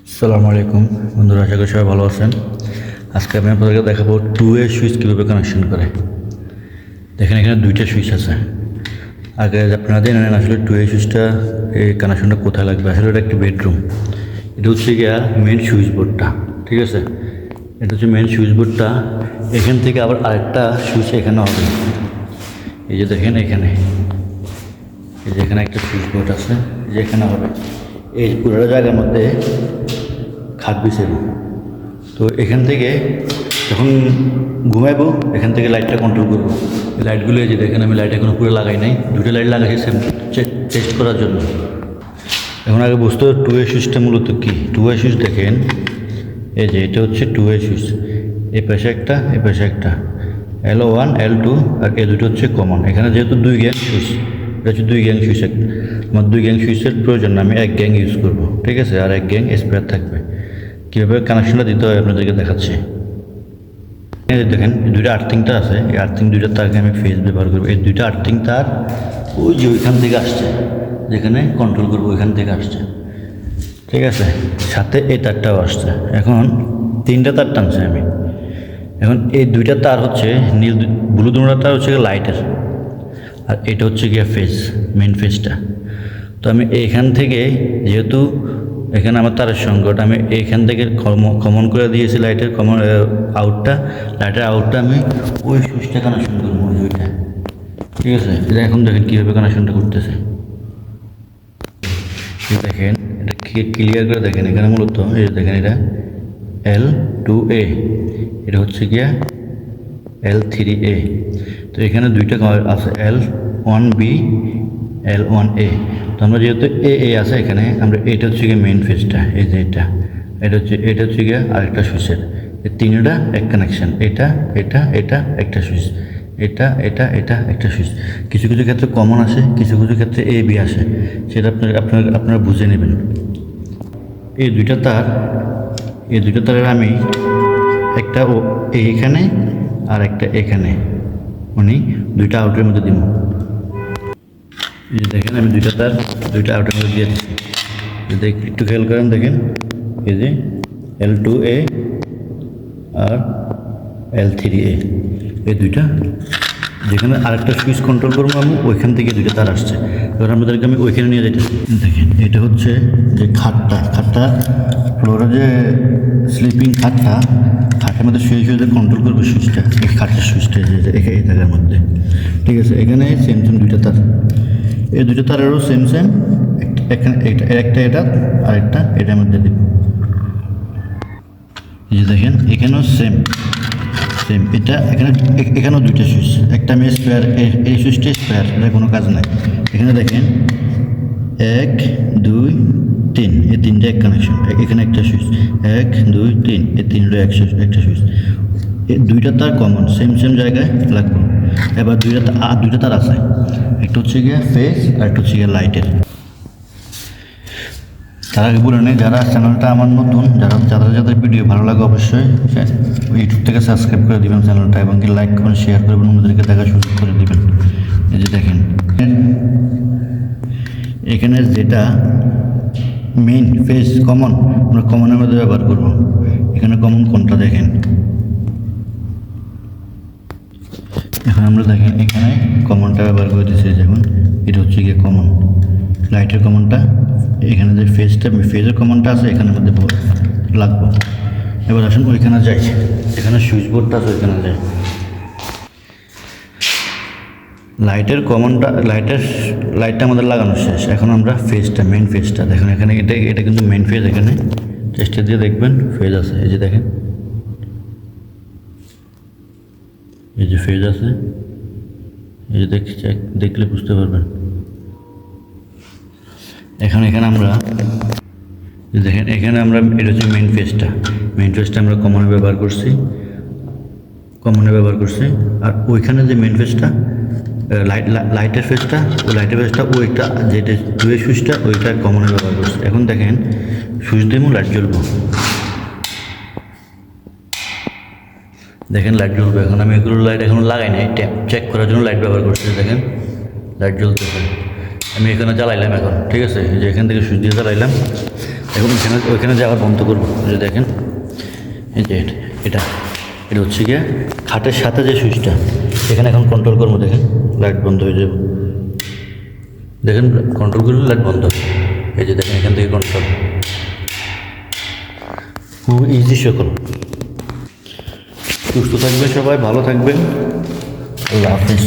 আসসালামু আলাইকুম বন্ধুরা, আশা করি সবাই ভালো আছেন। আজকে আমি আপনাদেরকে দেখাবো টু ওয়ে সুইচ কীভাবে কানেকশন করে। দেখেন এখানে দুইটা সুইচ আছে। আগে আপনারা জানেন আসলে টু ওয়ে সুইচটা এই কানেকশনটা কোথায় লাগবে। আসলে এটা একটি বেডরুম, এটা হচ্ছে গিয়া মেন সুইচ বোর্ডটা, ঠিক আছে। এটা হচ্ছে মেন সুইচ বোর্ডটা। এখান থেকে আবার আরেকটা সুইচ এখানে হবে। এই যে দেখেন এখানে, এই যে এখানে একটা সুইচ বোর্ড আছে, এই যে এখানে হবে। এই পুরোটা জায়গার মধ্যে খাট বিছাবো। তো এখান থেকে যখন ঘুমাইবো এখান থেকে লাইটটা কন্ট্রোল করবো। এই লাইটগুলো এই যে দেখেন, আমি লাইট এখনো পুরো লাগাই নাই, দুটো লাইট লাগাইছি সেম টেস্ট করার জন্য। এখন আগে বুঝতে হবে টু ওয়ে সুইচটা মূলত কী। টু ওয়ে সুইচ দেখেন, এই যে এটা হচ্ছে টু ওয়ে সুইচ। এই পাশে একটা, এই পাশে একটা, L1 L2 আর এই দুটো হচ্ছে কমন। এখানে যেহেতু দুই গ্যাং সুইচ, এটা হচ্ছে দুই গ্যাং সুইচ। আমার দুই গ্যাং সুইচের প্রয়োজন না, আমি এক গ্যাং ইউজ করবো, ঠিক আছে। আর এক গ্যাং স্পেয়ার থাকবে। কীভাবে কানেকশনটা দিতে হয় আপনাদেরকে দেখাচ্ছি। দেখেন দুইটা আর্থিংটা আছে, এই আর্থিং দুইটা তারকে আমি ফেজ ব্যবহার করবো। এই দুইটা আর্থিং তার ওই যে ওইখান থেকে আসছে, যেখানে কন্ট্রোল করবো ওইখান থেকে আসছে, ঠিক আছে। সাথে এই তারটাও আসছে। এখন তিনটা তার টানছে আমি। এখন এই দুইটা তার হচ্ছে নীল, ব্লু দুটা তার হচ্ছে লাইটের, আর এটা হচ্ছে গিয়া ফেজ, মেন ফেজটা। তো আমি এইখান থেকে, যেহেতু এখানে আমার তারের সংকট, আমি এইখান থেকে কমন করে দিয়েছি লাইটের কমন আউটটা। লাইটের আউটটা আমি ওই সুইচটা কানেকশন করবো, ওইটা, ঠিক আছে। এটা এখন দেখেন কীভাবে কানেকশনটা করতেছে। দেখেন এটা ক্লিয়ার করে দেখেন। এখানে মূলত এই দেখেন, এটা L2A, এটা হচ্ছে গিয়া L3A। তো এখানে দুইটা আছে, L1B L1A। তো আমরা যেহেতু A আছে এখানে, আমরা এটা হচ্ছে গিয়ে মেইন ফেজটা, এই যে এটা হচ্ছে গিয়ে আরেকটা সুইচের। এই তিনটা এক কানেকশন, এটা এটা এটা একটা সুইচ, এটা এটা এটা একটা সুইচ। কিছু কিছু ক্ষেত্রে কমন আসে, কিছু কিছু ক্ষেত্রে AB আসে, সেটা আপনারা বুঝে নেবেন। এই দুইটা তারের আমি একটা এইখানে আর একটা এখানে, মানে দুইটা আউটের মধ্যে দিব। এই যে দেখেন আমি দুইটা আউটের মধ্যে দিয়েছি। যদি একটু খেয়াল করেন দেখেন, এই যে L2A আর L3A, এই দুইটা। যেখানে আরেকটা সুইচ কন্ট্রোল করবো আমি, ওইখান থেকে দুইটা তার আসছে। এবার আপনাদেরকে আমি ওইখানে নিয়ে যেতেছি। দেখেন এটা হচ্ছে যে খাটটা ফ্লোরে যে স্লিপিং খাটের মধ্যে শুয়ে কন্ট্রোল করবে সুইচটা, এই খাটের সুইচটা এই জায়গার মধ্যে, ঠিক আছে। এখানে সেম দুইটা তার, এই দুটো তারেরও সেম এখানে একটা এটা আর একটা এটার মধ্যে দিব। এই যে দেখেন এখানেও সেম এটা, এখানেও দুইটা সুইচ, একটা আমি স্পেয়ার, এই সুইচটা স্পেয়ার, এটা কোনো কাজ নাই। এখানে দেখেন 1 2 3, এই তিনটে এক কানেকশন। এখানে একটা সুইচ, 1 2 3, এই তিনটা একটা সুইচ। এই দুইটা তার কমন, সেম জায়গায় লাগবে। এবার দুইটা তার আছে, একটা হচ্ছে গিয়ে ফেজ আর একটা হচ্ছে গিয়ে লাইটের। তার আগে বলে নেই, যারা চ্যানেলটা আমার নতুন, যাদের ভিডিও ভালো লাগে অবশ্যই ইউটিউব থেকে সাবস্ক্রাইব করে দেবেন চ্যানেলটা, এবং লাইক করবেন, শেয়ার করবেন, অন্যদেরকে দেখার সুযোগ করে দেবেন। এই যে দেখেন এখানে যেটা মেইন ফেজ কমন, আমরা কমনের মধ্যে ব্যবহার করব। এখানে কমন কোনটা দেখেন, এখন আমরা দেখেন এখানে কমনটা ব্যবহার করে দিচ্ছি। যেমন এটা হচ্ছে গিয়ে কমন, লাইটের কমনটা এখানে, যে ফেজের কমনটা আছে এখানের মধ্যে লাগবো। এবার আসুন ওইখানে যাই, এখানে সুইচ বোর্ডটা আছে, ওইখানে যাই। লাইটটা আমাদের লাগানো শেষ। এখন আমরা মেইন ফেজটা দেখুন। এখানে এটা কিন্তু মেইন ফেজ। এখানে টেস্টে দিয়ে দেখবেন ফেজ আছে, এই যে দেখেন, এই যে ফেজ আছে, এই যে দেখলে বুঝতে পারবেন। এখানে আমরা দেখেন, এখানে আমরা এটা হচ্ছে মেইন ফেজটা আমরা কমনে ব্যবহার করছি। আর ওইখানে যে মেইন ফেজটা, লাইটের ফেজটা, ওইটা যেটা দুই সুইচটা, ওইটা কমনে ব্যবহার করছি। এখন দেখেন সুইচ দিয়ে লাইট জ্বলবো, দেখেন লাইট জ্বলবে। এখন আমি এগুলো লাইট এখনো লাগাই নাই, চেক করার জন্য লাইট ব্যবহার করছি। দেখেন লাইট জ্বলতেছে। আমি এখানে জ্বালাইলাম এখন, ঠিক আছে। যে এখান থেকে সুইচ দিয়ে জ্বালাইলাম, এখন ওইখানে যে আবার বন্ধ করবো, যে দেখেন এই যে এটা এটা হচ্ছে গিয়ে খাটের সাথে যে সুইচটা, এখানে এখন কন্ট্রোল করবো। দেখেন লাইট বন্ধ হয়ে যাবে, দেখেন কন্ট্রোল করলে লাইট বন্ধ। এই যে দেখেন এখান থেকে কন্ট্রোল, খুব ইজি সকল। সুস্থ থাকবেন সবাই, ভালো থাকবেন, আল্লাহ হাফিজ।